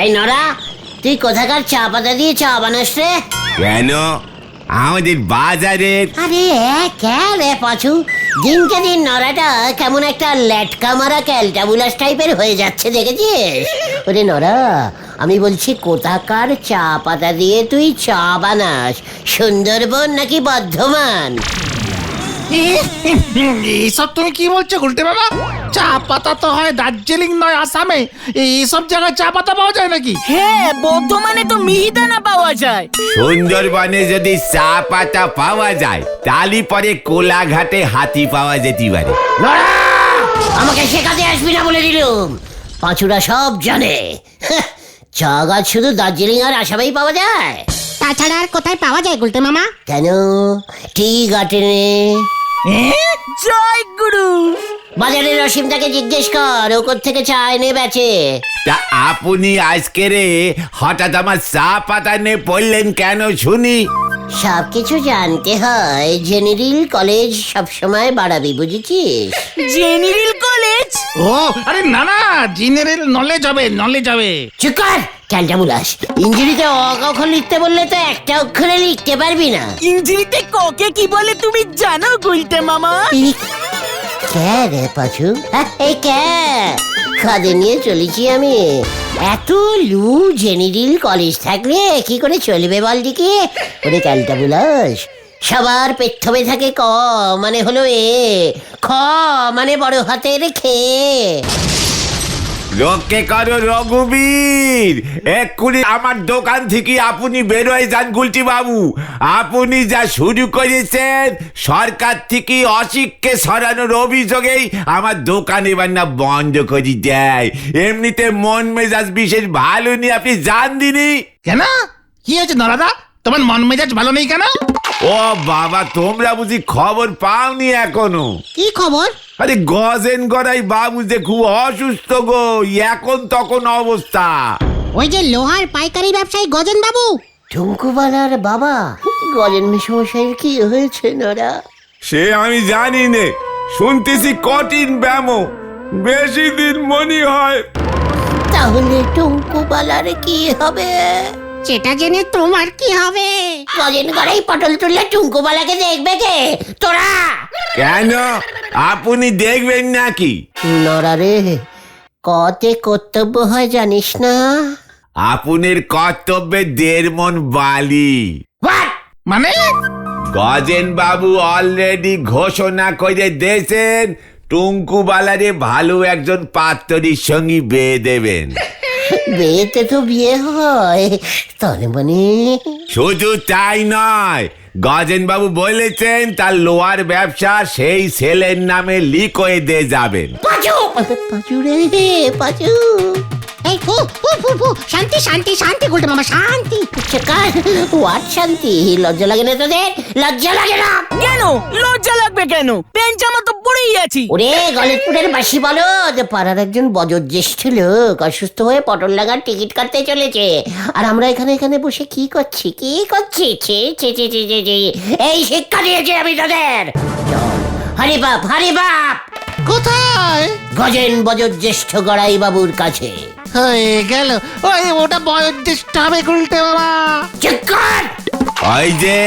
এই নরা, তুই কোথাকার চা পাতা দিয়ে চা বানাস রে? কেন? আমাদের বাজারের। আরে রে পাচু, দিনকে দিন নরাটা কেমন একটা ল্যাটকা মারা ক্যালটাবুলাস টাইপের হয়ে যাচ্ছে, দেখেছিস? ওরে নরা, আমি বলছি কোথাকার চা পাতা দিয়ে তুই চা বানাস? সুন্দরবন নাকি বর্ধমান? এইসব তুমি কি বলছো গুলটে বাবা? চা পাতা তো হয় দার্জিলিং নয় আসামে। এইসব জায়গায় চা পাতা পাওয়া যায় নাকি? হ্যাঁ, বর্ধমানে তো মিহিদানা পাওয়া যায়। সুন্দরবনে যদি চা পাতা পাওয়া যায় তাহলে পরে কোলাঘাটে হাতি পাওয়া যেতে পারে। নরা, আমাকে শেখাতে আসবি না বলে দিলুম। পাঁচুরা সব জানে। চা গাছ শুধু দার্জিলিং আর আসামেই পাওয়া যায়। তাছাড়া আর কোথায় পাওয়া যায় গুলটে মামা? কেন? টি গার্ডেনে। জয় গুরু। বাজারের রসিমটাকে জিজ্ঞেস কর, ও থেকে চা এনে বেচে। তা আপনি আজকে রে হঠাৎ আমার চা পাতা নিয়ে পড়লেন কেন শুনি? সবকিছু জানতে হয়, জেনারেল কলেজ সবসময় বাড়াবি, বুঝেছিস? General college? ও আরে না না, জেনারেল নলেজ হবে, নলেজ হবে। চুপ কর ক্যালটাবুলাস। ইঞ্জিরিতে অক্ষর লিখতে বললে তো একটা অক্ষরে লিখতে পারবি না। ইঞ্জিরিতে ককে কি বলে তুমি জানো গুলটে মামা? কে রে পাচু? এই কে? খাদে নিয়ে চলেছি আমি। এত লু জেনারেল কলেজ থাকলে কি করে চলবে বল দিকে? ওরে ক্যালটাবুলাস, সবার পেট্থবে থাকে ক মানে হলো এ, খ মানে বড় হাতের খে। রক্ষে করো রঘুবীর, এক্ষুনি আমার দোকান থেকে আপনি বেরোয় যান গুলটি বাবু। আপনি যা শুরু করেছেন, সরকার থেকে অশিক্ষে সরানোর অভিযোগেই আমার দোকান এবার না বন্ধ করে দেয়। এমনিতে মন মেজাজ বিশেষ ভালো নেই, আপনি জান দিনি। কেন? কি হয়েছে নরাদা, তোমার মন মেজাজ ভালো নেই কেন? ও বাবা, তোমরা বুঝি খবর পাওনি এখনো? কি খবর? আরে গজেন গড়াই বাবু যে খুব অসুস্থ গো, এখন তখন অবস্থা। ওই যে লোহার পাইকারি ব্যবসায়ী গজেন বাবু। টুঙ্কুবালার বাবা গজেন মেশমশাইয়ের কি হয়েছে নরা? সে আমি জানি নে, শুনতেছি কঠিন ব্যায়াম, বেশি দিন মনে হয়। তাহলে টুঙ্কুবালার কি হবে? সেটা জেনে তোমার কি হবে? গজেন গড়াই পটল তুললে টুঙ্কুবালাকে দেখবে কে? তোরা? কেন, আপনি দেখবেন নাকি? নরা রে, কতে কর্তব্য হয় জানিস না? আপনার কর্তব্যে 1.5 মণ বালি। মানে? গজেন বাবু অলরেডি ঘোষণা করে দিয়েছেন টুঙ্কুবালারে ভালো একজন পাত্রীর সঙ্গে বিয়ে দেবেন। বিয়েতে তো বিয়ে হয়, তার মানে? শুধু তাই নয়, গজেন বাবু বলেছেন তার লোহার ব্যবসা সেই ছেলের নামে লিক হয়ে দিয়ে যাবেন। পাঁচু পাঁচু রে, পাঁচু। এই ফু ফু ফু ফু, শান্তি শান্তি শান্তি গুলটে মামা, শান্তি। হোয়াট শান্তি? লজ্জা লাগে না তোদের? লজ্জা লাগে না? কেন লজ্জা লাগবে কেন? প্যান্ট জামা তো পরেই আছি। ওরে গলতপুরের বাসি বলো, যে পাড়ার একজন বয়োজ্যেষ্ঠ লোক অসুস্থ হয়ে পটল লাগার টিকিট কাটতে চলেছে, আর আমরা এখানে বসে কি করছি? ছি ছি ছি ছি ছি ছি। এই শিক্ষা দিয়েছি আমি তোদের। হরি বাপ, হরি বাপ। কোথায়? গজেন বয়োজ্যেষ্ঠ গড়াই বাবুর কাছে। হয়ে গেল, ওই ওটা বয়োজ্যেষ্ঠ হবে গুলটে বাবা। চুপ কর। ওই যে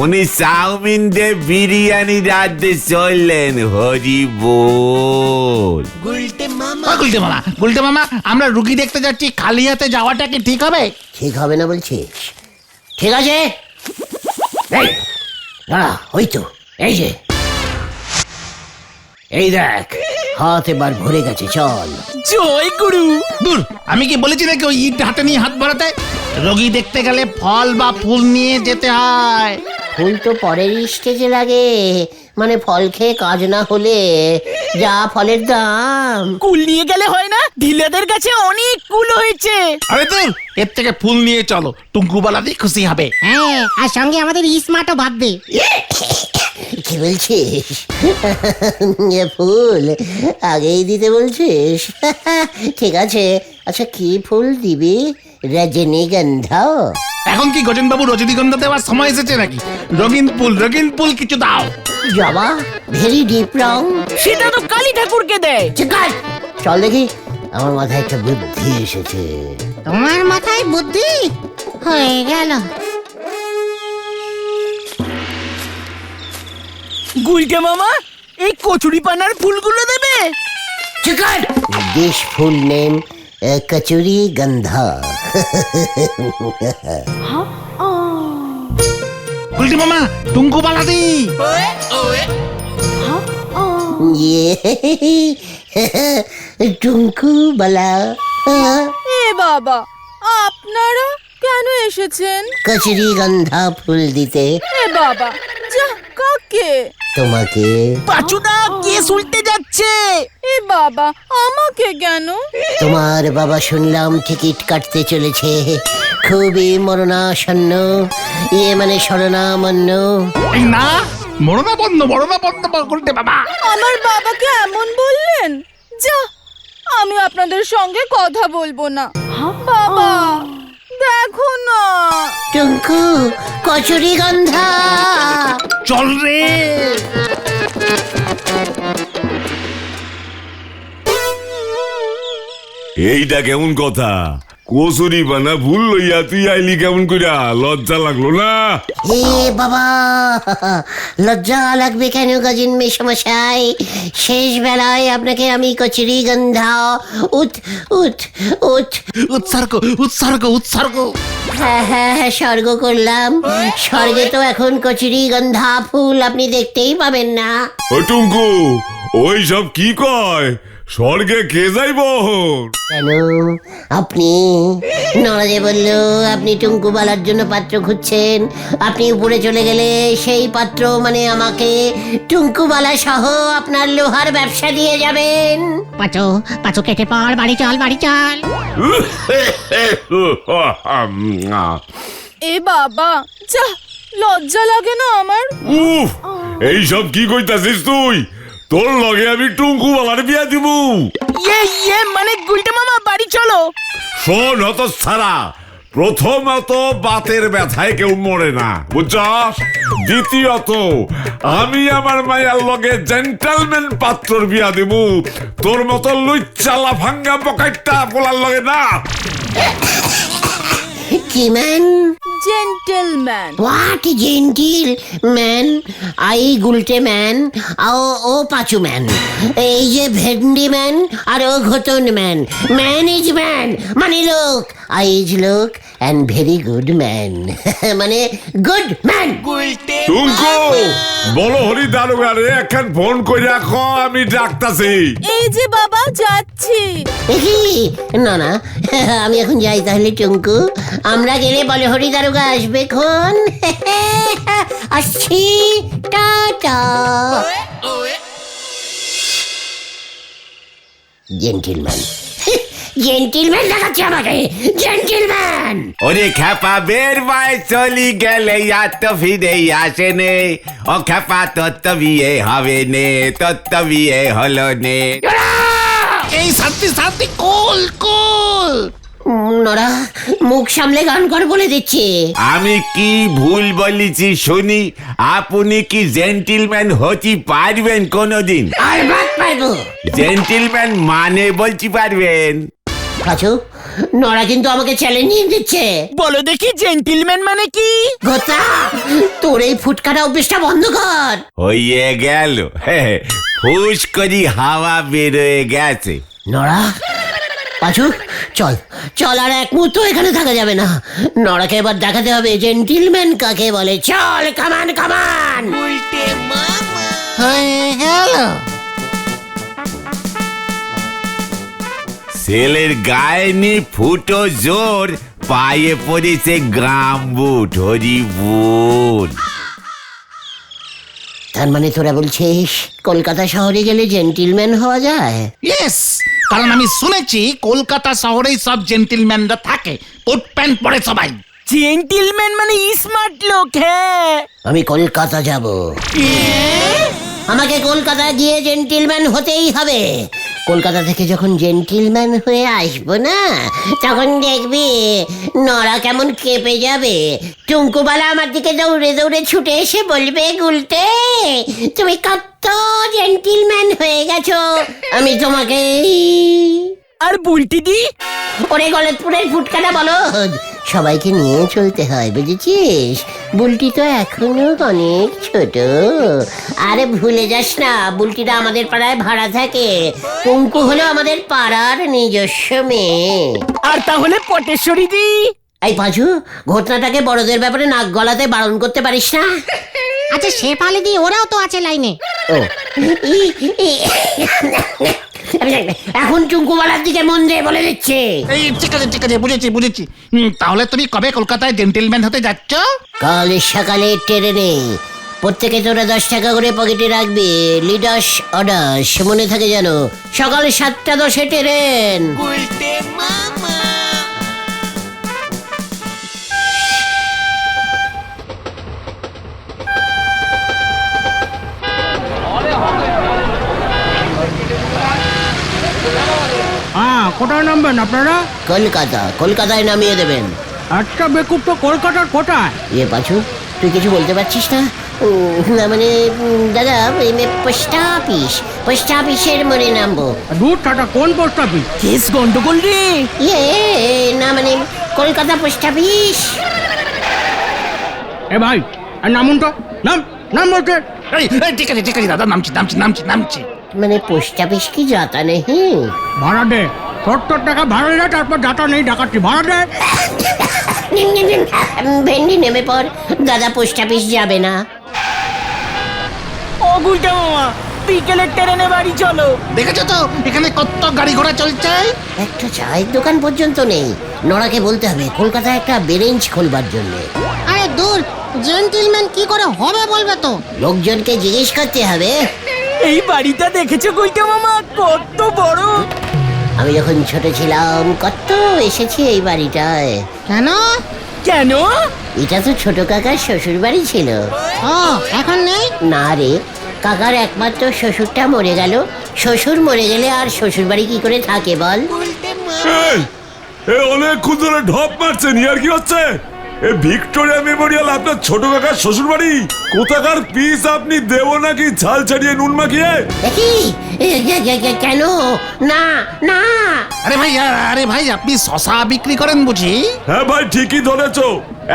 উনি চাউমিন দিয়ে বিরিয়ানি রাঁধতে চললেন, হরি বল। গুলটে মামা, আমরা রুগী দেখতে যাচ্ছি, খালি হাতে যাওয়াটা কি ঠিক হবে? ঠিক হবে না বলছিস? ঠিক আছে, এই দাঁড়া, ওই তো, এই যে, এই দেখ, হাত এবার ভরে গেছে, চল। জয় গুরু। দূর, আমি কি বলেছি নাকি ওই ইট হাতে নিয়ে হাত বাড়াতে? রোগী দেখতে গেলে ফল বা ফুল নিয়ে যেতে হয়। ফুল তো পরের স্টেজে লাগে, মানে ফল খেয়ে কাজ না হলে যা ফলের দাম। কুল নিয়ে গেলে হয় না? ঢিলাদের কাছে অনেক কুল হয়েছে। আরে তুই এর থেকে ফুল নিয়ে চলো, টুঙ্কুবালাদি খুশি হবে। হ্যাঁ, আর সঙ্গে আমাদের স্মার্টও ভাববে। কি বলছিস? ফুল আগেই দিতে বলছিস? ঠিক আছে, আচ্ছা কি ফুল দিবি? রজনীগন্ধা? এখন কি গজেন বাবু রজনীগন্ধা দেওয়ার সময় এসেছে নাকি? রঙিন ফুল কিছু দাও। জবা, ভেরি ডিপ রং। সেটা তো কালী ঠাকুরকে দেয়। চিকার, চল দেখি, আমার মাথায় একটা বুদ্ধি এসেছে। তোমার মাথায় বুদ্ধি হয়ে গেল। গুলটে মামা এই কচুরি পানার ফুলগুলো দেবে। চিকার, দিস ফুল নেম কচুরি গন্ধা। গুলটি মামা টুঙ্কু বালাদি। টুঙ্কু বালা। এ বাবা, আপনারা কেন এসেছেন? কচুরি গন্ধা ফুল দিতে। এ বাবা, যা কাকে? তোমাকে। পাচুদা কেস উল্টে যাচ্ছে। এ বাবা, আমাকে কেন? তোমার বাবা শুনলাম টিকিট কাটতে চলেছে, খুবই মরণাসন্ন, মানে শরণামন্ন। এই না মরনা বন্ধ গুলটে বাবা। আমার বাবাকে এমন বললেন? যা, আমি আপনাদের সঙ্গে কথা বলবো না। বাবা, দেখো না। টুঙ্কু, কচুরি গন্ধা। চল রে। এইটা কেমন কথা? কচুরি বানা ভুল লইয়া তুই আইলি কেমন কইরা? লজ্জা লাগলো না? হে বাবা, লজ্জা লাগবে কেন গজিন মেশমশাই? শেষ বেলায় আপনাকে আমি কচুরি গন্ধা উঠ উঠ উঠ উৎসর্গ। হ্যাঁ হ্যাঁ হ্যাঁ, স্বর্গ করলাম। স্বর্গে তো এখন কচুরি গন্ধা ফুল আপনি দেখতেই পাবেন না। ও টুঙ্কু, ওই সব কি কয়? স্বর্গে কে যাইব? কেন আপনি? নরাজে বলল আপনি টুঙ্কুবালার জন্য পাত্র খুঁজছেন। আপনি উপরে চলে গেলে সেই পাত্র মানে আমাকে টুঙ্কুবালা সহ আপনার লোহার ব্যবসা দিয়ে যাবেন। পাচু পাচু কেটে পড়, বাড়ি চল বাড়ি চল। এ বাবা, যা, লজ্জা লাগে না আমার? উফ, এই সব কি কইতাছিস তুই? তোর লগে আমি টুঙ্কু বালার বিয়া দিব। মানে গুলটে মামা বাড়ি চলো। শোন হত ছাড়া, প্রথমত বাতের ব্যথায় কেউ মরে না, বুঝছস? দ্বিতীয়ত আমি আমার মায়ের লগে জেন্টলম্যান পাত্রর বিয়া দিব, তোর মতো লুচ্চা লাফাঙ্গা বকাইটা বলার লগে না। কি man? Gentleman. What gentle man? আই গুলটে ম্যান, ও পাচু ম্যান, এই যে ভেন্ডি ম্যান আর ও ঘটন ম্যান। ম্যান ইজ ম্যান মানে লোক, আই ইজ লোক অ্যান্ড ভেরি গুড ম্যান, মানে গুড ম্যান। টুঙ্কু, বলো হরি দারোগা রে একখান ফোন করে রাখো, আমি ডাকতাছি। এই যে বাবা, যাচ্ছি। না না, আমি এখন যাই তাহলে টুঙ্কু। আমরা গেলে বলে হরি দারোগা আসবে খন। আসছি, টাটা। জেন্টিলম্যান, জেন্টিলম্যান দেখাচ্ছে আমাকে, জেন্টিলম্যান। ওরে খ্যাপা বের বাই চলি গেলে আর তো ফিরে আসে নে। ও খ্যাপা তোর তো বিয়ে হবে নে, তোর তো বিয়ে হলো নে। এই শান্তি কোল। নরা, মুখ সামলে গান কর বলে দিচ্ছে। আমি কি ভুল বলেছি শুনি? আপনি কি জেন্টিলম্যান হতে পারবেন কোনোদিন? আর বাদ পাইবো। জেন্টিলম্যান মানে বলতে পারবেন? পাচু, নরা কিন্তু আমাকে চ্যালেঞ্জিং দিচ্ছে। বলো দেখি জেন্টিলম্যান মানে কি? গোতা, তোর এই ফুটকাটা অভ্যেসটা বন্ধ কর। হইয়ে গেল, ফুস করি হাওয়া বেরোয় গেছে। নরা, পাচু, চল চল, আর এক মুহূর্ত এখানে থাকা যাবে না। নরাকে এবার দেখাতে হবে জেন্টিলম্যান কাকে বলে। চল, কামান কামান। হয়ে গেল। ছেলের গায়ে নি ফুটো জোর, পায়ে পড়েছে গাম্বুট। হরি বল। তার মানে তোরা বলছিস কলকাতা শহরে গেলে জেন্টিলম্যান হওয়া যায়? ইয়েস, কারণ আমি শুনেছি কলকাতা শহরেই সব জেন্টিলম্যানরা থাকে, কোট প্যান্ট পরে সবাই। জেন্টিলম্যান মানে স্মার্ট লোক। হ্যাঁ, আমি কলকাতা যাব। আমাকে কলকাতা গিয়ে জেন্টিলম্যান হতেই হবে। কলকাতা থেকে যখন জেন্টিলম্যান হয়ে আসবো না, তখন দেখবি নড়া কেমন কেঁপে যাবে। টুঙ্কুবালা আমার দিকে দৌড়ে দৌড়ে ছুটে এসে বলবে, গুলটে তুমি কত জেন্টিলম্যান হয়ে গেছো, আমি তোমাকে। আর বুলটি দি? ওরে গলতপুরের ফুটকাটা বলো, সবাইকে নিয়ে চলতে হয়, বুঝেছিস? বুলটি তো এখনো অনেক ছোট। আরে ভুলে যাস না, বুলটিটা আমাদের পাড়ায় ভাড়া থাকে। কুঙ্কু হলো আমাদের পাড়ার নিজস্ব মেয়ে। আর তাহলে পটেশ্বরী দি? এই পাঁচু, ঘটনাটাকে বড়দের ব্যাপারে নাক গলাতে বারণ করতে পারিস না। আচ্ছা শেফালি দি ওরাও তো আছে লাইনে। ও এখন টুঙ্কুবালার দিকে মন দিয়ে বলে দিচ্ছে। এই ঠিক আছে বুঝেছি বুঝেছি। তাহলে তুমি কবে কলকাতায় জেন্টেলম্যান হতে যাচ্ছ? কাল সকালে ট্রেনে। প্রত্যেকে তোরা 10 টাকা করে পকেটে রাখবি। লিডাস অর্ডাস মনে থাকে যেন। সকাল 7:10 ট্রেন। হ্যাঁ, কোথায় নামবেন আপনারা? কলকাতায় নামিয়ে দেবেন। একটা বেকুব তো কলকাতার কোথায়? পাঁচু, তুই কিছু বলতে পারছিস না? না মানে দাদা, পোস্ট অফিসের মনে নামবো। দূর টাটা, কোন পোস্ট অফিস? কেস গন্ডগোল রে। না মানে কলকাতা পোস্ট অফিস। এ ভাই, আর নামুন তো, নাম বলছে। এই ঠিক আছে দাদা, নামছি। মানে পোস্ট অফিস কি যাতা নেই? ভাড়া দে, 70 টাকা ভাড়া দে, তারপর যাতা নেই ডাকাচ্ছি, ভাড়া দে। ভেন্ডি নেমে পর দাদা, পোস্ট অফিস যাবে না। ও গুলটা মামা, বিকেলের ট্রেনে বাড়ি চলো। দেখেছো তো এখানে কত গাড়ি ঘোড়া চলছে। একটা চায়ের দোকান পর্যন্ত নেই। নড়াকে বলতে হবে কলকাতায় একটা বেরেঞ্চ খোলবার জন্য। আরে দূর, জেন্টিলম্যান কি করে হবে বলবে তো। লোকজনকে জিজ্ঞেস করতে হবে। এই বাড়িটা দেখেছো গুলটা মামা, কত বড়। আমি যখন ছোট ছিলাম কত এসেছি এই বাড়িটায়। কেন? কেন? এটা তো ছোট কাকার শ্বশুর বাড়ি ছিল। ও এখন নেই? না রে, কাকার একমাত্র শ্বশুরটা মরে গেল। শ্বশুর মরে গেলে আর শ্বশুর বাড়ি কি করে থাকে বল? অনেকক্ষণ ধরে ঢপ মারছেন, ইয়ার কি হচ্ছে? এ ভিক্টোরিয়া মেমোরিয়াল আপনার ছোট কাকার শ্বশুর বাড়ি। কোথাকার পিস আপনি দেব নাকি ঝাল ছাড়িয়ে নুন মাখিয়ে? কেন? না না। আরে ভাই আপনি শশা বিক্রি করেন বুঝি? হ্যাঁ ভাই, ঠিকই ধরেছো।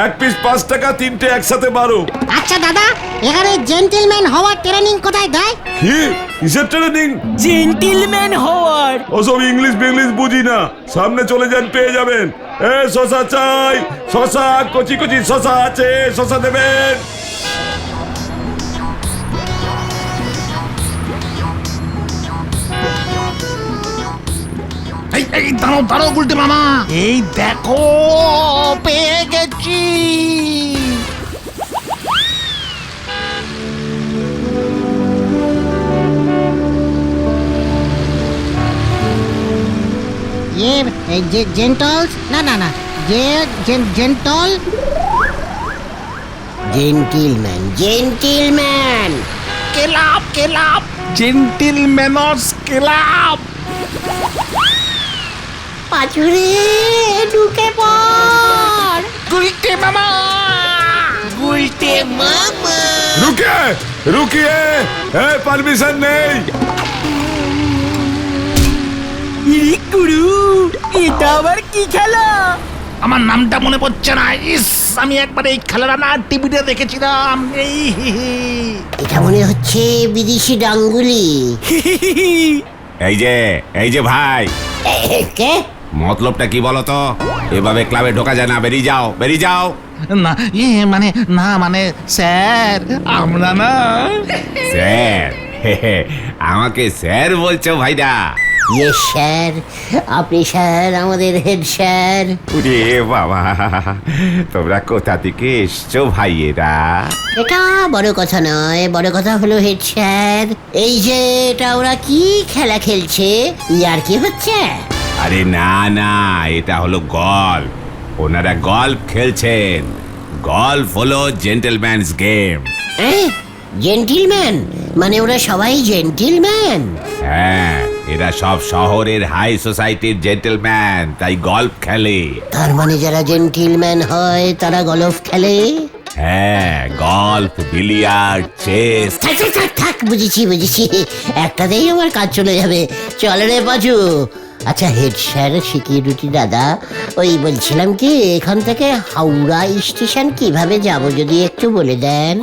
1 পিস 5 টাকা, 3টে একসাথে 12। আচ্ছা দাদা, এখানে জেন্টিলম্যান হওয়ার ট্রেনিং কোথায় দেয়? কি কিসের ট্রেনিং? জেন্টিলম্যান হওয়ার। ওসব ইংলিশ বুঝি না। সামনে চলে যান, পেয়ে যাবেন। শশা চাই, শশা, কচি কচি শশা আছে, শশা দেবেন। এই দাঁড়াও গুলটে মামা, এই দেখো পেয়ে গেছি। জেন্টলস না, জেন্টল জেন্টিলম্যান। কেলাপ জেন্টিলম্যানস কেলাপ। পাঁচুরে ঢুকে পড়। গুলটে মামা রুকিয়ে পারমিশন নেই। ইরি গুরু, এটা আবার কি খেলা? আমার নামটা মনে পড়ছে না। ইস, আমি একবার এই খেলাটা না টিভিতে দেখেছিলাম। এটা মনে হচ্ছে বিদেশি ডাঙ্গুলি। এই যে ভাই, কে? মতলবটা কি বলো তো? এভাবে ক্লাবে ঢোকা যায় না, বেরিয়ে যাও। না মানে স্যার, আমরা না। স্যার? আমাকে স্যার বলছো ভাইরা? ইয়েস স্যার, আপনি স্যার, আমাদের হেড স্যার। ওরে বাবা, তোমরা কোথা থেকে এসছো ভাইয়েরা? এটা বড় কথা নয়, বড় কথা হলো হেড স্যার, এই যে এটা ওরা কি খেলা খেলছে, ইয়ার কি হচ্ছে? আরে না, এটা হলো গল্ফ। ওনারা গল্ফ খেলছেন। গল্ফ হলো জেন্টলম্যানস গেম। জেন্টিলম্যান মানে ওরা সবাই জেন্টিলম্যান? হ্যাঁ, এরা সব শহরের হাই সোসাইটির জেন্টলম্যান, তাই গল্ফ খেলে। তার মানে যারা জেন্টিলম্যান হয় তারা গলফ খেলে? হ্যাঁ, গল্ফ, বিলিয়ার্ড, চেস। থাক থাক থাক থাক, বুঝেছি বুঝেছি, একটাতেই আমার কাজ চলে যাবে। চল রে পাঁচু। আচ্ছা হেড স্যার, সিকিউরিটি দাদা, ওই বলছিলাম কি এখান থেকে হাওড়া স্টেশন কিভাবে যাব যদি একটু বলে দেন।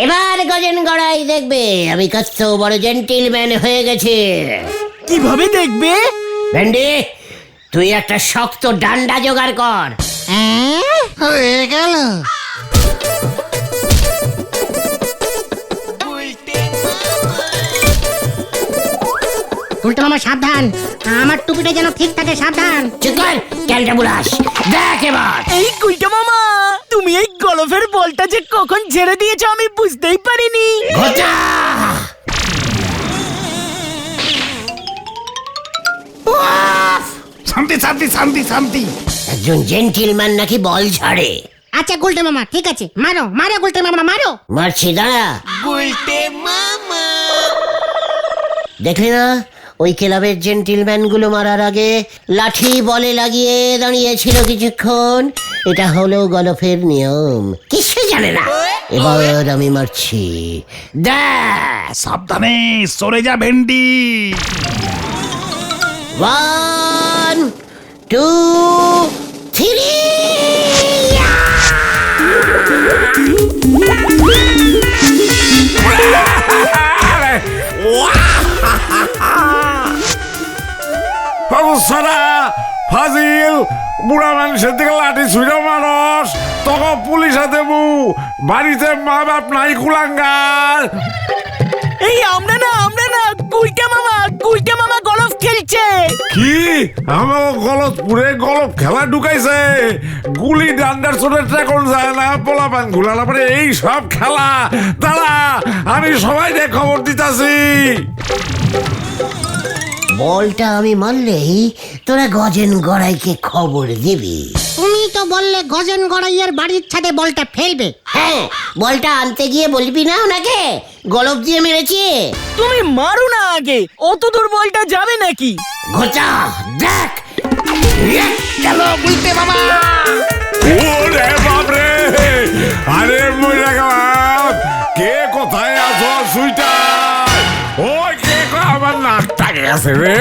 এবার গজেন গড়াই দেখবে আমি কত বড় জেন্টিলম্যান হয়ে গেছে। কিভাবে দেখবে? ভেন্ডি, তুই একটা শক্ত ডান্ডা জোগাড় কর। হয়ে গেল। গুলটে মামা সাবধান, আমার টুপিটা যেন ঠিক থাকে, সাবধান। চুপ কর, ক্যালটা বুলাস। দেখ এবার। এই গুলটে মামা, তুমি এই গলফের বলটা যে কখন ছেড়ে দিয়েছো আমি বুঝতেই পারিনি। ঘটা। শান্তি শান্তি শান্তি শান্তি। একজন জেন্টিলম্যান নাকি বল ছাড়ে? আচ্ছা গুলটে মামা ঠিক আছে, মারো মারো গুলটে মামা মারো। মারছি, দাঁড়া। দেখলি না, ওই ক্লাবের জেন্টিলম্যান গুলো মারার আগে লাঠি বলে লাগিয়ে দাঁড়িয়েছিল কিছুক্ষণ। এটা হলো গলফের নিয়ম, কিছু জানে না। এবার আমি মারছি, দেখ। সাবধানে সরে যা ভেন্ডি। 1 2 3। সারা ফাজিল বুড়া মানুষের দিকে লাঠি ছুঁড়ে মানুষ, তখন পুলিশে দেবু, বাড়িতে মা বাপ নাই কুলাঙ্গার। এই আমরা না গুলটে মামা গলফ খেলছে। কি আমার গলতপুরে গলফ খেলা ঢুকাইছে? গুলি ডান্ডার চোটে ট্রেকন যায় না, পোলাপান ঘুলালা পরে এই সব খেলা। দাঁড়া, আমি সবাই খবর দিতাছি। বলটা আমি মারলেই তোরা গজেন গড়াইকে খবর দিবি। তুমি তো বললে গজেন গড়াইয়ের বাড়ির ছাদে বলটা ফেলবে। হ্যাঁ, বলটা আনতে গিয়ে বলবি না ওনাকে গলফ দিয়ে মেরেছি। তুমি মারো না আগে, অত দূর বলটা যাবে নাকি? ঘটা, দেখ। চলো গুলটে মামা। ওরে বাপরে, আরে মরে গেলাম। কে কোথায় আছো সুইটার? ওই কে আমার নাকটা গেছে রে।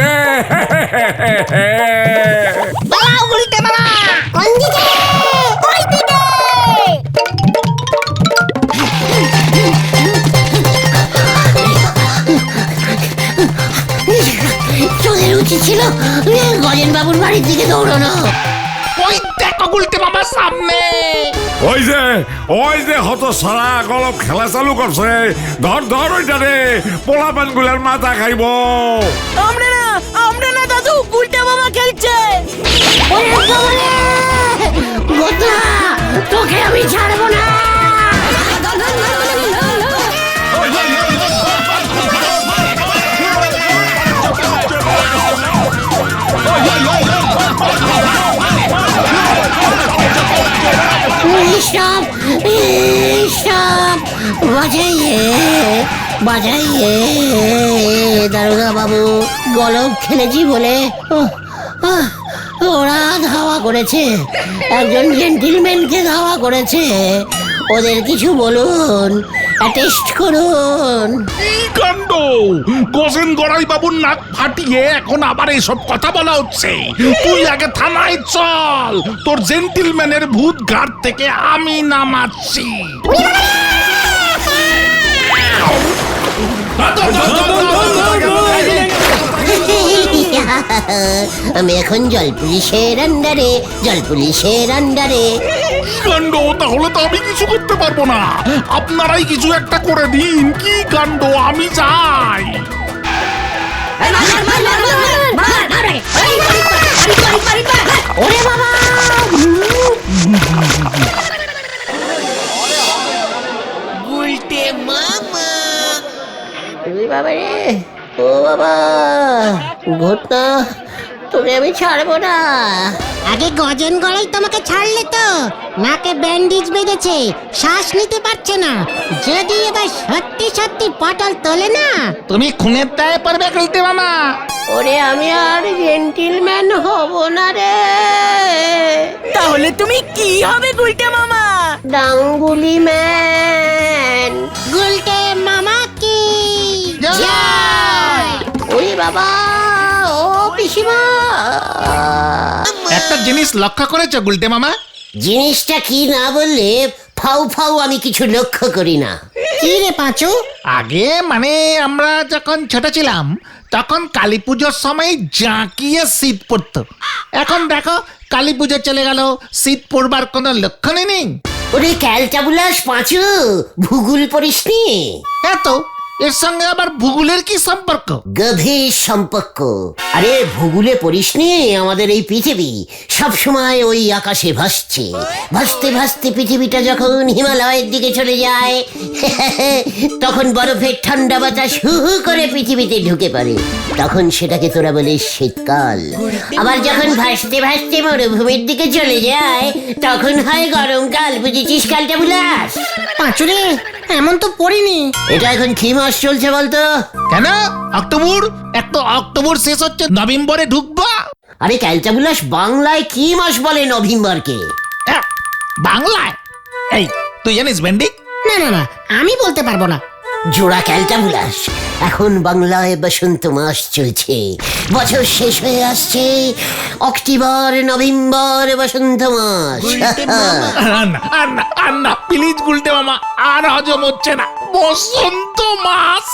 পালাও গুলটে মামা। কোন দিকে? ওই দিকে। তোদের উচিত ছিল গজেন বাবুর বাড়ির দিকে দৌড়ানো। ওই দেখো গুলটে মামা সামনে। ওই যে হত সারা গলফ খেলা চালু করছে। ধর ধর ওইটা রে, পোলাপান গুলার মাথা খাইব। আমরা না দাদু, গুলটে মামা খেলছে। গোটা, তোকে আমি ছাড়বো না। বাজাইয়ে দারোগা বাবু, গলফ খেলেছি বলে ওরা ধাওয়া করেছে, একজন জেন্টিলম্যানকে ধাওয়া করেছে। ওদের কিছু বলুন, অ্যাটেস্ট করুন। এই কাণ্ড! গজেন গড়াই বাবুর নাক ফাটিয়ে এখন আবার এসব কথা বলা হচ্ছে। তুই আগে থানায় চল, তোর জেন্টিলম্যানের ভূত ঘাট থেকে আমি নামাচ্ছি। আমি এখন জল পুলিশের আন্ডারে। কাণ্ড! তাহলে তো আমি কিছু করতে পারবো না, আপনারাই কিছু একটা করে দিন। কি কাণ্ড! আমি যাই। ওরে বাবা! বাবা রে, ও বাবা, ঘটনা তোরে আমি ছাড়বো না। আগে গজেন গড়াই তোমাকে ছাড়লে তো, নাকে ব্যান্ডেজ বেঁধেছে, শ্বাস নিতে পারছে না। যদি এবার সত্যি সত্যি পটল তোলে না, তুমি খুনের দায়ে পড়বে গুলটে মামা। ওরে আমি আর জেন্টিলম্যান হব না রে। তাহলে তুমি কি হবে গুলটে মামা? ডাঙ্গুলি ম্যান। গুলটে মামা কি জয়! ওরে বাবা, ও পিসিমা। একটা জিনিস লক্ষ্য করেছো গুলটে মামা? জিনিসটা কি না বললে ফাউ ফাউ আমি কিছু লক্ষ্য করি না। কি রে পাঁচু? আগে মানে আমরা যখন ছোট ছিলাম তখন কালী পুজোর সময় জাঁকিয়ে শীত পড়তো। এখন দেখো কালী পুজো চলে গেল, শীত পড়বার কোনো লক্ষণই নেই। ওরে ক্যালটাবুলাস পাঁচু, ভূগোল পড়িসনি? এত এর সঙ্গে আবার ভূগোলের কি সম্পর্ক? গভীর সম্পর্ক। আরে ভূগোলে পড়িসনি আমাদের এই পৃথিবী সব সময় ওই আকাশে ভাসছে, ভাসতে ভাসতে পৃথিবীটা যখন হিমালয়ের দিকে চলে যায় তখন বরফের ঠান্ডা বাতাস হু হু করে পৃথিবীতে ঢুকে পড়ে, তখন সেটাকে তোরা বলিস শীতকাল। আবার যখন ভাসতে ভাসতে মরুভূমির দিকে চলে যায় তখন হয় গরমকাল। বুঝেছিস ক্যালটাবুলাস? পাঁচু রে, এমন তো পড়িনি। এটা এখন কি মাস চলছে বলতো? কেন অক্টোবর? একটা অক্টোবর শেষ হচ্ছে, নভেম্বরে ঢুকবা। আরে ক্যালটাবুলাস, বাংলায় কি মাস বলে নভেম্বরকে? বাংলায়? এই তুই জানিস ভেন্ডি? না না না, আমি বলতে পারবো না। জোড়া ক্যালটাবুলাস, এখন বাংলায় বসন্ত মাস চলছে, বছর শেষ হয়ে আসছে, অক্টোবর নভেম্বর বসন্ত মাস। আর না প্লিজ গুলটে মামা, আর হজম হচ্ছে না। বসন্ত মাস।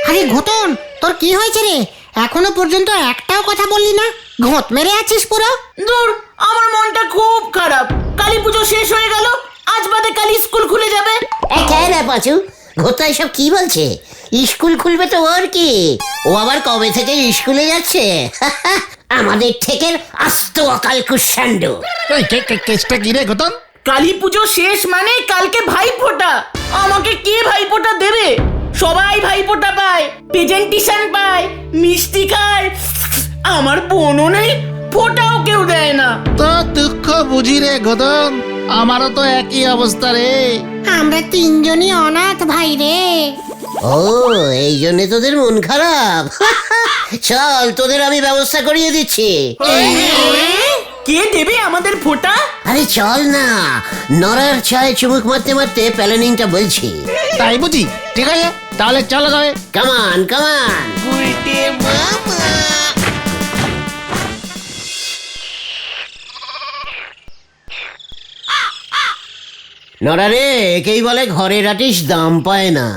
আরে ঘটন, তোর কি হয়েছে রে? এখনো পর্যন্ত একটাও কথা বললি না, ঘট মেরে আছিস পুরো। দূর, আমার মনটা খুব খারাপ। কালী পুজো শেষ হয়ে গেল, আজ বাদে কালী স্কুল খুলে যাবে। কে রে পাঁচু, ঘোতা এসব কি বলছে? স্কুল খুলবে তো ওর কি? ও আবার কবে থেকে স্কুলে যাচ্ছে? আমাদের থেকে আস্ত অকাল কুষাণ্ড। কেসটা কি রে গতন? কালী পুজো শেষ মানে কালকে ভাইফোঁটা। আমাকে কে ভাইফোঁটা দেবে? সবাই ভাইফোঁটা পায়, প্রেজেন্টেশন পায়, মিষ্টি খায়। আমার বোনও নেই, ফোঁটাও কেউ দেয় না। তো দুঃখ বুঝি রে গতন, আমারও তো একই অবস্থা রে। আমরা তিনজনই অনাথ ভাই রে। ও, এই জন্য তোদের মন খারাপ? চল, তোদের আমি ব্যবস্থা করিয়ে দিচ্ছি। কে দেবে আমাদের ফোঁটা? আরে চল না, নরার চায়ে চুমুক মারতে মারতে প্ল্যানিংটা বলছি। তাই বুঝি? ঠিক আছে তাহলে চলো যাবে। কামান কামান। নরা রে, একেই বলে ঘরের আটিস দাম পায় না।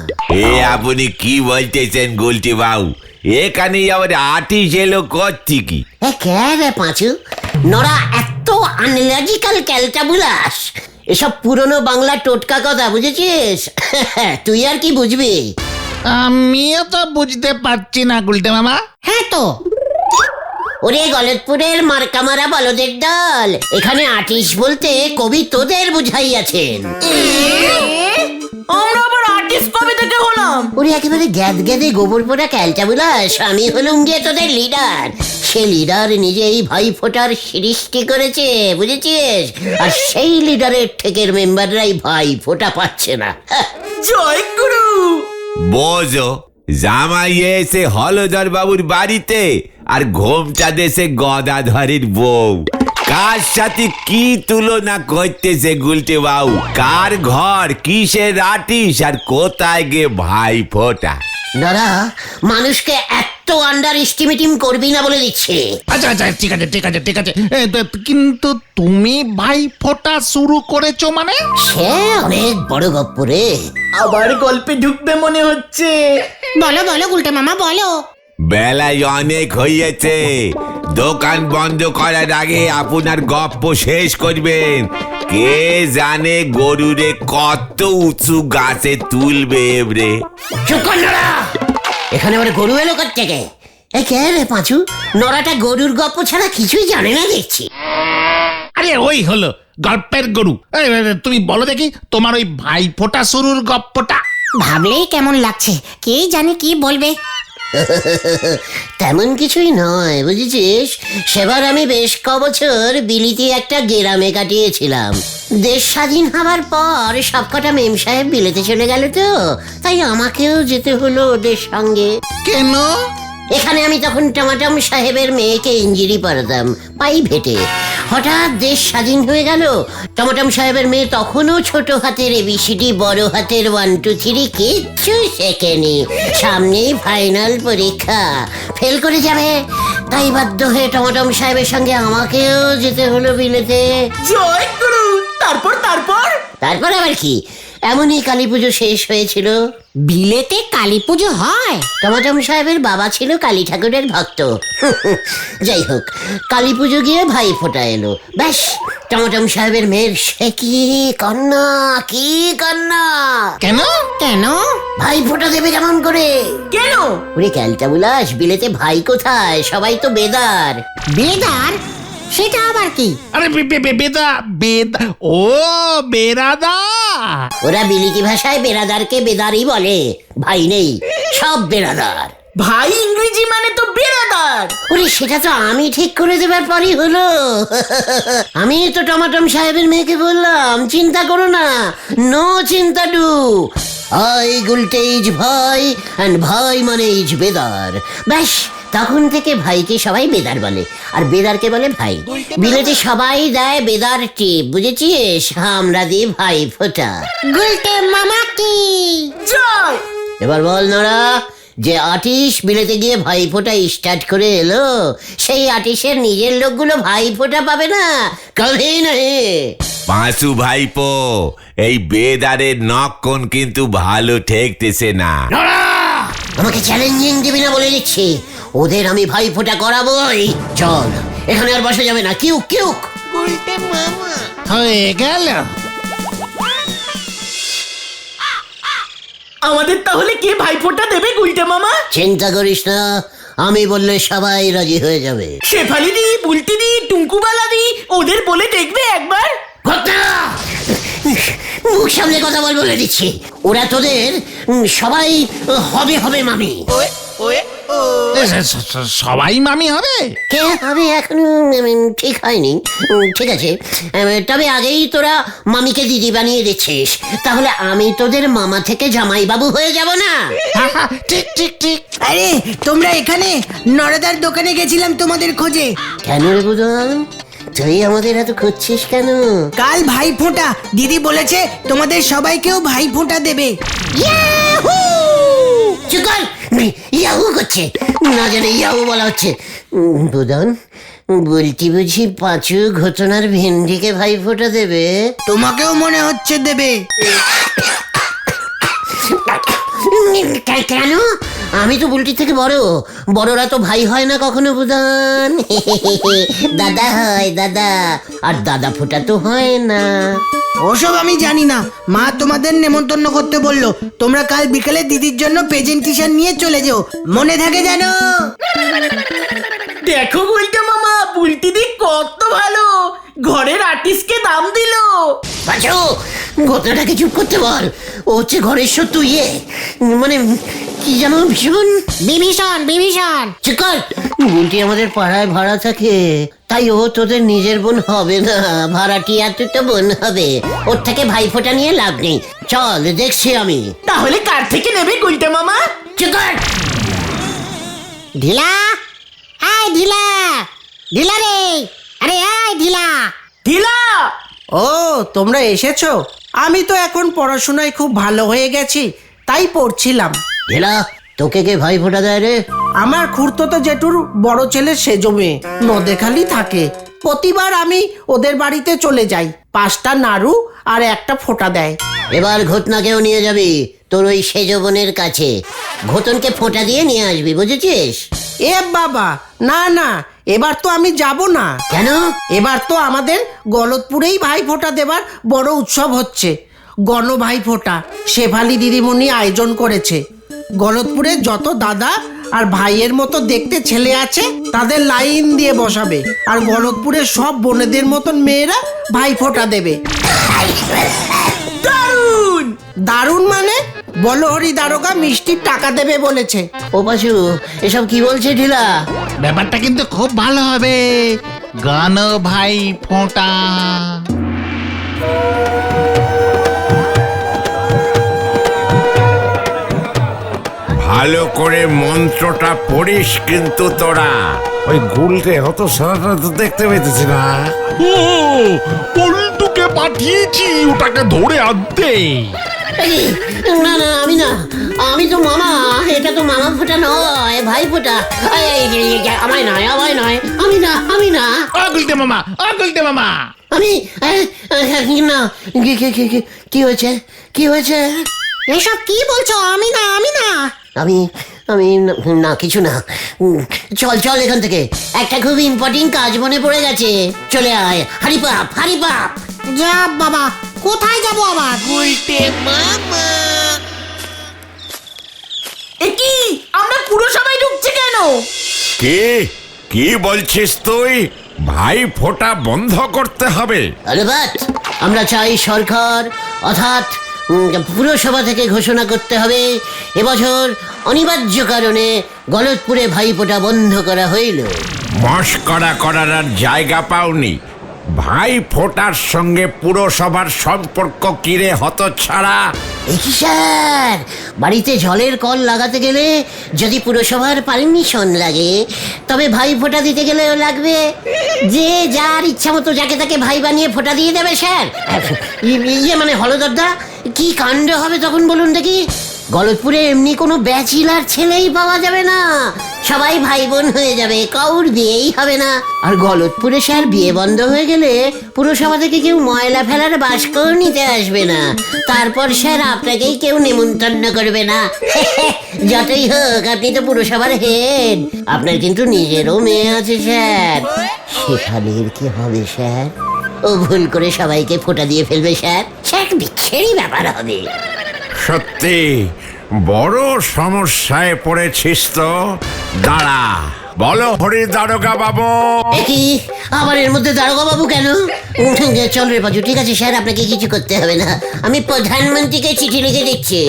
এ আপনি কি বলতেছেন গুলটি বাবু? এখানে আবার আর্টিস্ট এলো করছি কি? কে রে পাঁচু, নরা এত আনলজিক্যাল ক্যালটাবুলাস। এসব পুরনো বাংলা টোটকা কথা, বুঝেছিস? তুই আর কি বুঝবি? আমিও তো বুঝতে পারছি না গুলটে মামা। হ্যাঁ তো, ওরে গলতপুরের মার্কামারা বলদের দল, এখানে আর্টিস্ট বলতে কবি তোদের বুঝাইয়াছেন। আমরা আবার আর্টিস্ট কবে থেকে হলাম? ওরে একেবারে গ্যাদ গ্যাদে গোবর পোড়া ক্যালটাবুলাস, আমি হলুম গিয়ে তোদের লিডার। সে লিডার নিজেই ভাই ফোটার সৃষ্টি করেছে, বুঝেছিস? আর সেই লিডারের ঠেকের মেম্বাররাই ভাই ফোটা পাচ্ছে না। জয় গুরু। বোঝো, জামাই এসে হলধর বাবুর বাড়িতে আর ঘোমটা দেশে গদাধরের বউ। কার সাথে কি তুলনা করতেছে গুলটে বাবু? কার ঘর, কিসের আটিস, আর কোথায় গে ভাই ফোটা? দাদা, মানুষকে এত আন্ডার এস্টিমেটিং করবি না বলে দিচ্ছে। আচ্ছা আচ্ছা ঠিক আছে ঠিক আছে ঠিক আছে, কিন্তু তুমি ভাই ফোটা শুরু করেছো মানে? সে অনেক বড় গপ্প রে। আবার গল্পে ঢুকবে মনে হচ্ছে। বলো বলো গুলটে মামা বলো। বেলায় অনেক হইয়াছে, দোকান বন্ধ করার আগে আপনার গপ্প শেষ করবেন। কে জানে গরুরে কত উঁচু গাছে তুলবে এবারে। চুপ কর নরা, এখানে আমার গরু এলো থেকে। কে রে পাঁচু, নরাটা গরুর গপ্প ছাড়া কিছুই জানে না দেখছি। আরে ওই হলো গল্পের গরু। তুমি বলো দেখি তোমার ওই ভাই ফোটা শুরুর গপ্পটা। ভাবলেই কেমন লাগছে, কে জানে কি বলবে। তেমন কিছুই নয় বুঝেছিস, সেবার আমি বেশ কবছর বিলিতি একটা গ্রামে কাটিয়েছিলাম। দেশ স্বাধীন হবার পর সবকটা মেম সাহেব বিলেতে চলে গেল তো, তাই আমাকেও যেতে হলো ওদের সঙ্গে। কেন? এখানে আমি তখন টমাটম সাহেবের মেয়েকে ইঞ্জিরি পড়াতাম প্রাইভেটে। হঠাৎ দেশ স্বাধীন হয়ে গেল, টমাটম সাহেবের মেয়ে তখনও ছোট হাতের এবিসিডি বড় হাতের 1 2 3 কিচ্ছু শেখেনি। সামনেই ফাইনাল পরীক্ষা, ফেল করে যাবে, তাই বাধ্য হয়ে টমাটম সাহেবের সঙ্গে আমাকেও যেতে হলো বিলেতে। জয় গুরু। তারপর তারপর তারপর আবার কি, এমনই কালী পুজো শেষ হয়েছিল। বিলেতে কালী পুজো হয়? টমাটম সাহেবের বাবা ছিল কালী ঠাকুরের ভক্ত। যাই হোক, কালী পুজো গিয়ে ভাই ফোঁটা এলো, ব্যাস টমাটম সাহেবের মেয়ের সে কি কন্যা, কি কন্যা! কেন? কেন? ভাই ফোঁটা দেবে কেমন করে? কেন? ওরে ক্যালটা বুলাস, বিলেতে ভাই কোথায়, সবাই তো বেদার। বেদার? সেটা আবার কি? আরে বেদা বেদা, ও বেরাদা। ওরা বিলিতি ভাষায় বেরাদারকে বেদারই বলে, ভাই নেই, সব বেরাদার। ভাই ইংরেজি মানে তো বেরাদার। ওরে সেটা তো আমি ঠিক করে দেবার পরই হলো। আমি তো টমাটম সাহেবের মেয়েকে বললাম, চিন্তা করো না, নো চিন্তা ডু, আই গুলটে ইজ ভাই অ্যান্ড ভাই মানে ইজ বেদার। ব্যাস তখন থেকে ভাইকে সবাই বেদার বলে, আর বেদারকে বলে ভাই। বিলেতে সবাই দেয় বেদার টিপ, বুঝেছিস? আমরা দিই ভাই ফোঁটা। গুলটে মামা কি? জয়। এবার বল নড়া, যে আর্টিস্ট বিলেতে গিয়ে ভাই ফোঁটা স্টার্ট করে এলো, সেই আর্টিস্টের নিজের লোকগুলো ভাই ফোঁটা পাবে না, কবে নহে। পাঁচু ভাইপো, এই বেদারের নক্ষণ কিন্তু ভালো ঠেকতেছে না। আমাকে চ্যালেঞ্জিং দিবি না বলে দিচ্ছি, ওদের আমি ভাই ফোঁটা করাবোই। চল, এখানে আর বসা যাবে না, কিউক কিউক। হয়ে গেল। আমাদের তাহলে কে ভাইফোঁটা দেবে গুলটে মামা? চিন্তা করিস না, আমি বললে সবাই রাজি হয়ে যাবে। শেফালি দি, বুলটি দি, টুঙ্কুবালা দি, ওদের বলে দেখবে একবার। ঘটনা, মুখ সামনে কথা বল বলে দিচ্ছি, ওরা তোদের সবাই হবে হবে মামি। সবাই মামি হবে? কে হবে এখনো ঠিক হয়নি। ঠিক আছে, তবে আগেই তোরা মামিকে দিদি বানিয়ে দিচ্ছিস, তাহলে আমি তোদের মামা থেকে জামাইবাবু হয়ে যাব না? ঠিক ঠিক ঠিক। আরে তোমরা এখানে? নরদার দোকানে গেছিলাম তোমাদের খোঁজে। কেন রে বুধন, তুই আমাদের এত খুঁজছিস কেন? কাল ভাই ফোঁটা, দিদি বলেছে তোমাদের সবাইকেও ভাই ফোঁটা দেবে। চুপ কর, ইয়াহু করছে, না জানে ইয়াহু বলা হচ্ছে। বুধন, বলছি বুঝি পাঁচু ঘটনার ভেন্ডিকে ভাই ফোঁটা দেবে? তোমাকেও মনে হচ্ছে দেবে। কেন? আমি তো বুলটি থেকে বড়, বড়রা তো ভাই হয় না কখনো বুধন। দাদা হয় দাদা, আর দাদা ফোঁটা তো হয় না। ওসব আমি জানি না, মা তোমাদের নেমন্তন্ন করতে বললো। তোমরা কাল বিকেলে দিদির জন্য প্রেজেন্টেশন নিয়ে চলে যেও, মনে থাকে জানো? দেখো গুলটে মামা, বুলটি দি কত ভালো, ঘরের আর্টিস্টকে দাম দিল। বাঁচো, ঘটনাটাকে চুপ করতে বল, ও হচ্ছে ঘরের শত্রু, মানে কি জানো, ভীষণ বিভীষণ বিভীষণ। চুপ কর, বুলটি আমাদের পাড়ায় ভাড়া থাকে, তাই ও তোদের নিজের বোন হবে না, ভাড়াটিয়া তুই তো বোন হবে, ওর থেকে ভাই ফোঁটা নিয়ে লাভ নেই। চল দেখছি আমি। তাহলে কার থেকে নেবে গুলটে মামা? চুপ কর। ঢিলা, আয় ঢিলা, ঢিলা রে, আরে আয় ঢিলা। ঢিলা। ও তোমরা এসেছো? আমি তো এখন পড়াশোনায় খুব ভালো হয়ে গেছি, তাই পড়ছিলাম। ঢেলা, তোকে কে ভাই ফোঁটা দেয় রে? আমার খুড়তো জেঠুর বড় ছেলে সেজো মেয়ে নদেখালি থাকে। প্রতিবার আমি ওদের বাড়িতে চলে যাই, 5টা নাড়ু আর একটা ফোঁটা দেয়। এবার ঘটনাকেও নিয়ে যাবি তোর ওই সেজ বোনের কাছে, ঘটনকে ফোঁটা দিয়ে নিয়ে আসবি, বুঝেছিস? এ বাবা, না না, এবার তো আমি যাব না। কেন? এবার তো আমাদের গলতপুরেই ভাই ফোঁটা দেবার বড় উৎসব হচ্ছে, গণ ভাই ফোঁটা। শেফালি দিদিমণি আয়োজন করেছে। গলতপুরে যত দাদা আর ভাইয়ের মতো দেখতে ছেলে আছে তাদের লাইন দিয়ে বসাবে, আর গলতপুরের সব বোনেদের মতন মেয়েরা ভাই ফোঁটা দেবে। দারুণ। দারুণ মানে? বলো হরি দারোগা মিষ্টির টাকা দেবে বলেছে। ও পাচু, এসব কি বলছে ঢিলা? ব্যাপারটা কিন্তু খুব ভালো হবে। গণ ভাই ফোঁটা। ভালো করে মন্ত্রটা পড়িস কিন্তু তোরা। ওই গুলটে হতো সারাটা তো দেখতে পেতেছি না। ও পল্টুকে পাঠিয়েছি ওটাকে ধরে আনতে। এই, না না, আমি তো মামা। এটা তো মামা ফোঁটা নয়, ভাই ফোঁটা। আমায় নয়, আমি না। গুলটে মামা, গুলটে মামা। আমি না। কি হয়েছে? এসব কি বলছো? আমি না। আমি না, কিছু না। চল এখান থেকে, একটা খুব ইম্পর্টেন্ট কাজ মনে পড়ে গেছে। চলে আয়, হারি পাপ। যা বাবা, কোথায় যাবো আবার? এ কি, আমরা পুরসভায় ঢুকছি কেন? কি বলছিস তুই? ভাই ফোঁটা বন্ধ করতে হবে। আরে বাট, আমরা চাই সরকার অর্থাৎ পুরসভা থেকে ঘোষণা করতে হবে এবছর অনিবার্য কারণে গলতপুরে ভাইফোঁটা বন্ধ করা হইল। মস্করা করার আর জায়গা পাওনি। ভাই ফোঁটার সঙ্গে পুরসভার সম্পর্ক কিরে হতচ্ছাড়া? কি স্যার, বাড়িতে জলের কল লাগাতে গেলে যদি পুরসভার পারমিশন লাগে, তবে ভাই ফোঁটা দিতে গেলেও লাগবে। যে যার ইচ্ছা মতো যাকে তাকে ভাই বানিয়ে ফোঁটা দিয়ে দেবে স্যার। মানে হলদরদা, কি কাণ্ড হবে তখন বলুন দেখি? গলতপুরে এমনি কোনো ব্যাচিলার ছেলেই পাওয়া যাবে না, সবাই ভাই বোন হয়ে যাবে, কাউর বিয়েই হবে না। আর গলতপুরে স্যার বিয়ে বন্ধ হয়ে গেলে পুরসভা থেকে কেউ ময়লা ফেলার বাস্কও নিতে আসবে না। তারপর স্যার আপনাকেই কেউ নেমন্তন্ন করবে না। যতই হোক, আপনি তো পুরসভার হেড, আপনার কিন্তু নিজেরও মেয়ে আছে স্যার। শেফালির কি হবে স্যার? ও ভুল করে সবাইকে ফোঁটা দিয়ে ফেলবে স্যার, স্যার বিচ্ছেরই ব্যাপার হবে। সত্যি বড় সমস্যায় পড়েছিস তো। দাঁড়া, বলো হরি দারোগা বাবু। কি আবার এর মধ্যে দারোগা বাবু কেন? চল রে পাচু, ঠিক আছে স্যার, আপনাকে কিছু করতে হবে না, আমি প্রধানমন্ত্রীকে চিঠি লিখে দিচ্ছি।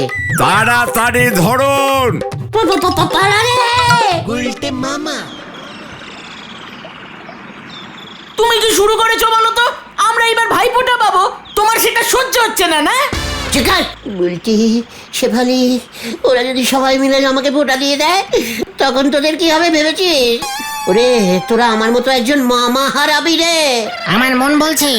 তাড়াতাড়ি ধরুন। তুমি কি শুরু করেছো বলো তো? আমরা এবার ভাইফোঁটা পাবো, তোমার সেটা সহ্য হচ্ছে না, না? বলছি শেফালি, ওরা যদি সবাই মিলে আমাকে ফোঁটা দিয়ে দেয়, তখন তোদের কি হবে ভেবেছিস? ওরে, তোরা আমার মতো একজন মামা হারাবি রে। আমার মন বলছে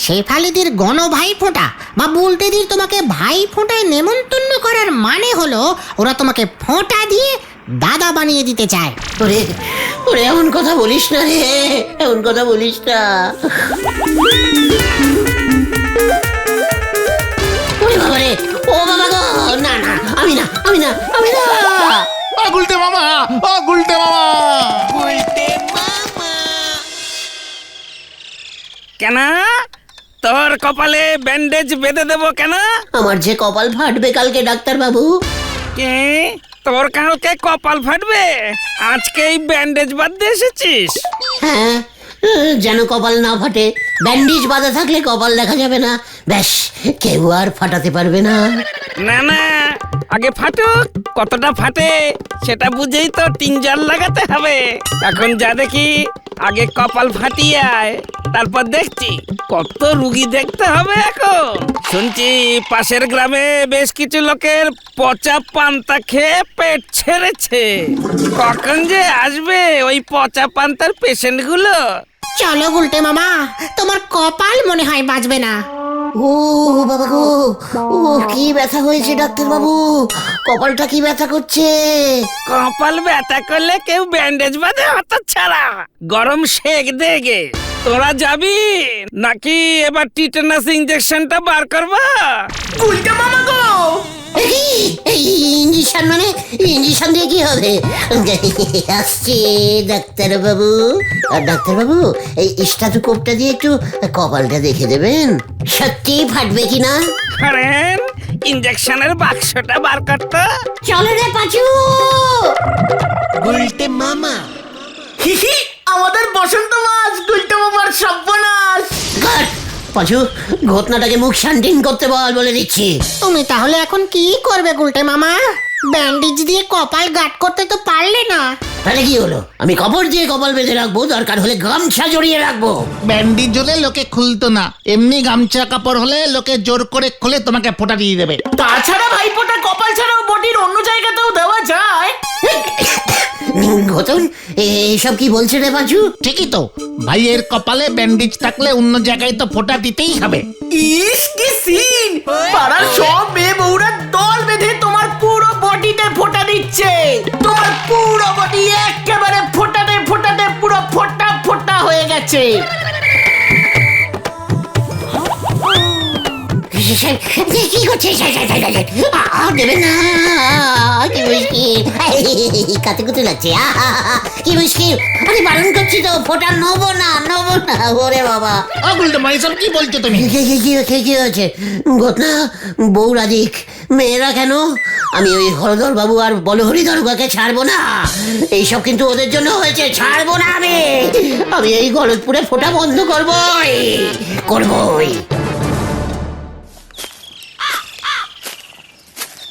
শেফালিদির গণ ভাই ফোঁটা বা বুলটেদির তোমাকে ভাই ফোঁটায় নেমন্তন্ন করার মানে হলো ওরা তোমাকে ফোঁটা দিয়ে দাদা বানিয়ে দিতে চায়। ওরে ওরে, এমন কথা বলিস না রে, এমন কথা বলিস না। ওরে বাবা রে, ও বাবা গো, না না, আমি না। গুলটে মামা, গুলটে মামা। কেন তোর কপালে ব্যান্ডেজ বেঁধে দেবো কেন? আমার যে কপাল ফাটবে কালকে ডাক্তার বাবু। কে তোর কালকে কপাল ফাটবে? আজকেই ব্যান্ডেজ বাঁধতে এসেছিস? হ্যাঁ, যেন কপাল না ফাটে। ব্যান্ডেজ বাঁধা থাকলে কপাল দেখা যাবে না, ব্যাস কেউ আর ফাটাতে পারবে না। না না, আগে ফাটুক, কতটা ফাটে সেটা বুঝেই তো টিনজার লাগাতে হবে। এখন যা দেখি, আগে কপাল ফাটিয়ে আয়, তারপর দেখছি কত রুগী দেখতে হবে। এখন শুনছি পাশের গ্রামে বেশ কিছু লোকের পচা পান্তা খেয়ে পেট ছেড়েছে। কখন যে আসবে ওই পচা পান্তার পেশেন্ট গুলো? চলো গুলটে মামা, তোমার কপাল মনে হয় বাঁচবে না। ও বাবা গো, ও কি ব্যথা হয়েছে ডাক্তার বাবু, কপালটা কি ব্যথা করছে। কপাল ব্যথা করলে কেউ ব্যান্ডেজ বাঁধে হতো ছাড়া? গরম সেক দেগে তোরা যাবি নাকি এবার টিটেনাস ইঞ্জেকশনটা বার করবা? গুলটে মামা গো, ইঞ্জেকশন মানে ইঞ্জেকশন দিয়ে কি হবে? আসছে ডাক্তার বাবু। ডাক্তার বাবু, এই স্টাথোস্কোপটা দিয়ে একটু কপালটা দেখে দেবেন, সত্যি ফাটবে কিনা। করেন, ইঞ্জেকশনের বাক্সটা বার করতো। চলে রে পাচু। আমাদের বসন্ত মাস, গুলটে মামার সর্বনাশ। পাঁচু ঘটনাটাকে মুখ শান্তিন করতে বলে দিচ্ছি। তুমি তাহলে এখন কি করবে গুলটে মামা? ব্যান্ডেজ দিয়ে কপাল গার্ড করতে তো পারলে না। তাহলে কি হলো, আমি কাপড় দিয়ে কপাল বেঁধে রাখবো, দরকার হলে গামছা জড়িয়ে রাখবো। ব্যান্ডেজ হলে লোকে খুলতো না, এমনি গামছা কাপড় হলে লোকে জোর করে খুলে তোমাকে ফোঁটা দিয়ে দেবে। তাছাড়া ভাইফোঁটা কপাল ছাড়াও বডির অন্য জায়গাতেও দেওয়া যায়। ঘটন এসব কি বলছে রে পাঁচু? ঠিকই তো, ভাইয়ের কপালে ব্যান্ডেজ থাকলে অন্য জায়গায় তো ফোঁটা দিতেই হবে। ইস কি সিন! পাড়ার সব মেয়ে বউরা দল বেঁধে তোমার পুরো বডিতে ফোঁটা দিচ্ছে। তোমার পুরো বডি একেবারে ফোঁটাতে ফোঁটাতে পুরো ফোঁটা ফোঁটা হয়ে গেছে। কি করছে? দেবে না, কি মুশকিল, কাতে কুতে লাগছে, কি মুশকিল। আরে বারণ করছি তো, ফোঁটা নেবো না। ওরে বাবা, গুলটে মামা এসব কি বলছো তুমি? কি হয়েছে? ঘটনা বউ রাধিক, মেয়েরা কেন? আমি ওই হরধর বাবু আর বলহরি দরগাকে ছাড়বো না। এইসব কিন্তু ওদের জন্য হয়েছে, ছাড়বো না আমি। এই গলতপুরে ফোঁটা বন্ধ করবোই।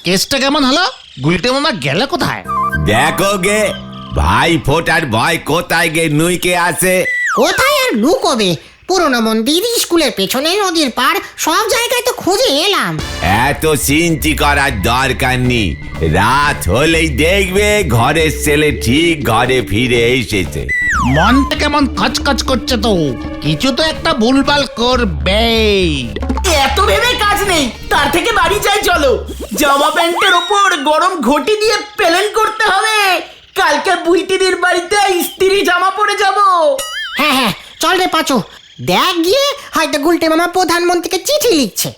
কেসটা কেমন হলো? গুলটে মামা গেল কোথায়? দেখো গে ভাই ফোটার ভয় কোথায় গে নুইকে আছে। কোথায় আর লুকোবে? পুরনো মন্দির, স্কুলের পেছনে, নদীর পাড়, সব জায়গায় তো খুঁজে এলাম। এত চিন্তি করার দরকার নেই, রাত হলেই দেখবে ঘরের ছেলে ঠিক ঘরে ফিরে এসেছে। মনটা কেমন খচখচ করছে তো, কিছু তো একটা ভুলভাল করবেই। এত ভেবে কাজ নেই, তার থেকে বাড়ি যাই চলো। জামা প্যান্টের ওপর গরম ঘটি দিয়ে প্লেন করতে হবে। কালকে বুইটিদির বাড়িতে ইস্ত্রি জামা পরে যাব। হ্যাঁ, চল রে পাঁচু, দেখ গিয়ে হয়তো গুলটে মামা প্রধানমন্ত্রীকে চিঠি লিখছে।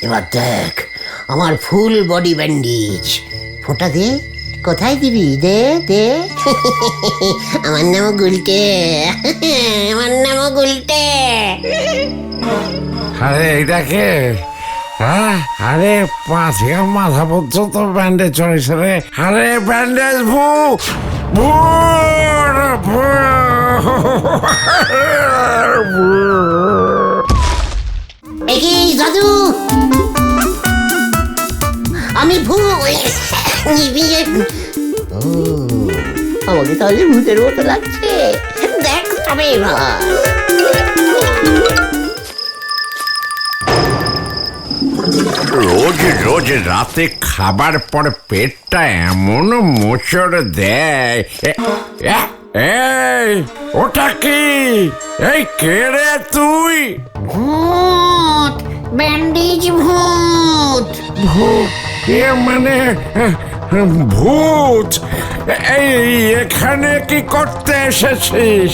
এবার দেখ আমার ফুল বডি ব্যান্ডেজ। ফোঁটা দে, কোথায় দিবি? দে। আমার নাম গুলটে। আরে এটাকে আরে পাঁচিয়া মাথা পর্যন্ত ব্যান্ডেজ চড়েছে রে। আরে ব্যান্ডেজ একই দাদু, আমি আমাকে তাহলে ভূতের মতো লাগছে। দেখ তবে এবার রোজ রাতে খাবার পর পেটটা এমন মোচড় দেয়। এই ওটা কি? এই কে রে তুই? ভূত, ব্যান্ডেজ ভূত। মানে ভূত? এই এখানে কি করতে এসেছিস?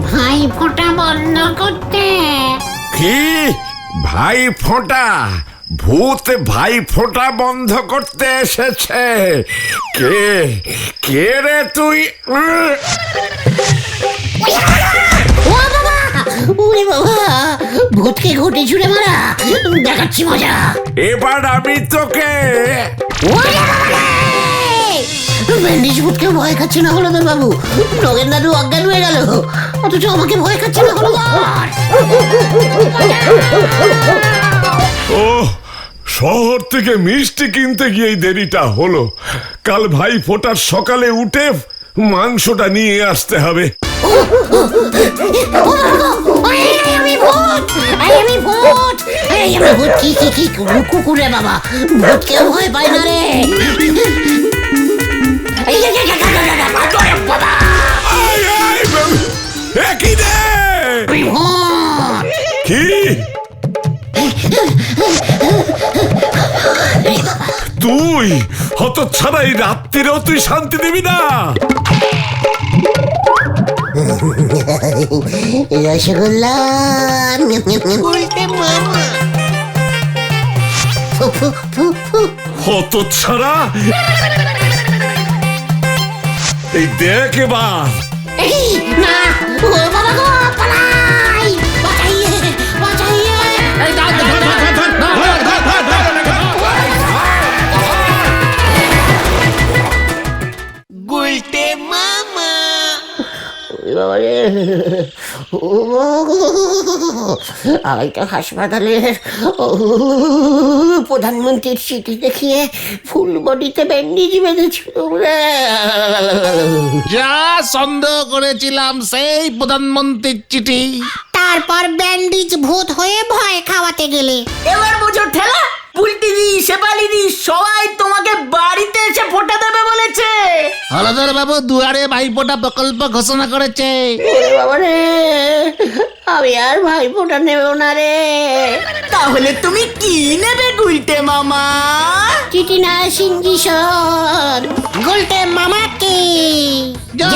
ভাই ফোঁটা বন্ধ করতে। কি ভাই ফোঁটা? ভূত ভাই ফোঁটা বন্ধ করতে এসেছে? কে রে তুই? ওরে বাবা, ভূতকে ঘটে ছুড়ে মারা, দেখাচ্ছি মজা। এবার আমি তোকে ব্যান্ডেজ ভূতকে ভয় খাচ্ছে না হলদর বাবু। নগেন দাদু অজ্ঞান হয়ে গেল, অথচ আমাকে ভয় খাচ্ছে না হলদর। ও শহর থেকে মিষ্টি কিনতে গিয়ে এই দেরিটা হলো। কাল ভাই ফোটার সকালে উঠে মাংসটা নিয়ে আসতে হবে। কুকুরে বাবা, ভূতকেও ভয় পায় না রে। কি তুই হত ছাড়া এই রাত্রিরেও তুই শান্তি দিবি না? রসগোল্লা হত ছাড়া, এই দেখ এবার। না, ও বাবা গো, পালাই, বাঁচাইয়ে। আমি তো হাসপাতালের প্রধানমন্ত্রীর চিঠি দেখিয়ে ফুল বডিতে ব্যান্ডেজ বেঁধেছিল। যা সন্দেহ করেছিলাম সেই প্রধানমন্ত্রীর চিঠি। তারপর ব্যান্ডিজ ভূত হয়ে ভয় খাওয়াতে গেলে এবার বোঝো ঠেলা, বুলটিদি শেফালিদি সবাই তোমাকে বাড়িতে এসে ফোঁটা দেবে বলেছে। হলধর বাবু দুয়ারে ভাইফোঁটা প্রকল্প ঘোষণা করেছে। ওরে বাবা রে, আমি আর ভাইফোঁটা নেব না রে। তাহলে তুমি কি নেবে গুলটে মামা? চিঠি না সিঞ্জিশন। গুলটে মামাকে যা।